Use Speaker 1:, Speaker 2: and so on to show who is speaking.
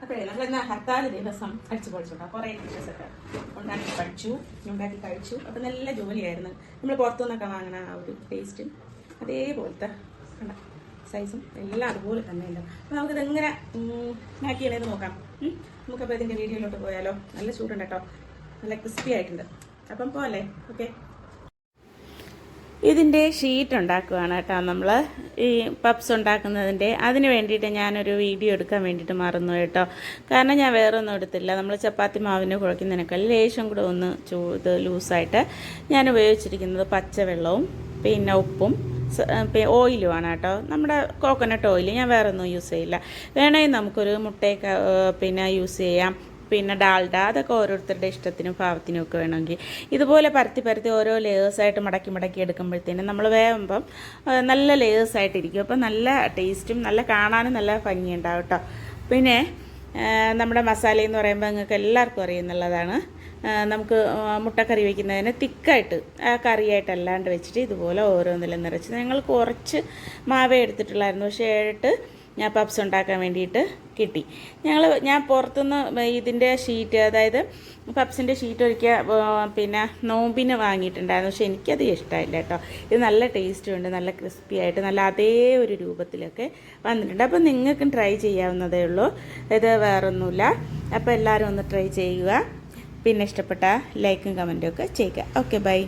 Speaker 1: അപ്പോഴേ നമ്മളെന്നാ ഹർത്താൽ ദിവസം അടിച്ചു പൊളിച്ചോട്ടോ. കുറേ ഡിഷസൊക്കെ ഉണ്ടാക്കി പഠിച്ചു, ഉണ്ടാക്കി കഴിച്ചു. അപ്പം നല്ല ജോലിയായിരുന്നു. നമ്മൾ പുറത്തുനിന്നൊക്കെ വാങ്ങണ ആ ഒരു ടേസ്റ്റ് അതേപോലത്തെ സൈസും എല്ലാം അതുപോലെ തന്നെ ഉണ്ട്. അപ്പം നമുക്കിതെങ്ങനെ മാക്കിയാണെന്ന് നോക്കാം. നമുക്കപ്പോൾ ഇതിൻ്റെ വീഡിയോയിലോട്ട് പോയാലോ. നല്ല ചൂടുണ്ട് കേട്ടോ, നല്ല ക്രിസ്പി ആയിട്ടുണ്ട്. അപ്പം പോലെ ഓക്കെ. ഇതിൻ്റെ ഷീറ്റ് ഉണ്ടാക്കുകയാണ് കേട്ടോ നമ്മൾ, ഈ പപ്സ് ഉണ്ടാക്കുന്നതിൻ്റെ. അതിന് വേണ്ടിയിട്ട് ഞാനൊരു വീഡിയോ എടുക്കാൻ വേണ്ടിയിട്ട് മറന്നു കേട്ടോ. കാരണം ഞാൻ വേറെ ഒന്നും എടുത്തില്ല. നമ്മൾ ചപ്പാത്തി മാവിന് കുഴയ്ക്കുന്നതിനേക്കാൾ ലേശം കൂടെ ഒന്ന് ഇത് ലൂസായിട്ട് ഞാൻ ഉപയോഗിച്ചിരിക്കുന്നത് പച്ചവെള്ളവും പിന്നെ ഉപ്പും ഓയിലുമാണ് കേട്ടോ. നമ്മുടെ കോക്കനട്ട് ഓയിൽ, ഞാൻ വേറെ ഒന്നും യൂസ് ചെയ്യില്ല. വേണമെങ്കിൽ നമുക്കൊരു മുട്ടയൊക്കെ പിന്നെ യൂസ് ചെയ്യാം. പിന്നെ ഡാൽഡ, അതൊക്കെ ഓരോരുത്തരുടെ ഇഷ്ടത്തിനും ഭാവത്തിനും ഒക്കെ വേണമെങ്കിൽ. ഇതുപോലെ പരത്തി ഓരോ ലേയേഴ്സായിട്ട് മടക്കി എടുക്കുമ്പോഴത്തേനും നമ്മൾ വേകുമ്പം നല്ല ലേയേഴ്സായിട്ടിരിക്കും. അപ്പം നല്ല ടേസ്റ്റും നല്ല കാണാനും നല്ല ഭംഗിയുണ്ടാവും കേട്ടോ. പിന്നെ നമ്മുടെ മസാല എന്ന് പറയുമ്പോൾ നിങ്ങൾക്ക് എല്ലാവർക്കും അറിയുന്നുള്ളതാണ്. നമുക്ക് മുട്ടക്കറി വയ്ക്കുന്നതിന് തിക്കായിട്ട് ആ കറിയായിട്ടല്ലാണ്ട് വെച്ചിട്ട് ഇതുപോലെ ഓരോന്നിലും നിറച്ച്, ഞങ്ങൾ കുറച്ച് മാവേ എടുത്തിട്ടുള്ളായിരുന്നു. പക്ഷേ 7 ഞാൻ പപ്സ് ഉണ്ടാക്കാൻ വേണ്ടിയിട്ട് കിട്ടി. ഞാൻ പുറത്തുനിന്ന് ഇതിൻ്റെ ഷീറ്റ്, അതായത് പപ്സിൻ്റെ ഷീറ്റ് ഒരിക്കൽ പിന്നെ നോമ്പിന് വാങ്ങിയിട്ടുണ്ടായിരുന്നു. പക്ഷേ എനിക്കത് ഇഷ്ടമായില്ല കേട്ടോ. ഇത് നല്ല ടേസ്റ്റും ഉണ്ട്, നല്ല ക്രിസ്പി ആയിട്ട് നല്ല അതേ ഒരു രൂപത്തിലൊക്കെ വന്നിട്ടുണ്ട്. അപ്പോൾ നിങ്ങൾക്കും ട്രൈ ചെയ്യാവുന്നതേ ഉള്ളൂ, ഇത് വേറൊന്നുമില്ല. അപ്പോൾ എല്ലാവരും ഒന്ന് ട്രൈ ചെയ്യുക. പിന്നെ ഇഷ്ടപ്പെട്ട ലൈക്കും കമൻറ്റും ഒക്കെ ചെയ്യുക. Okay, by.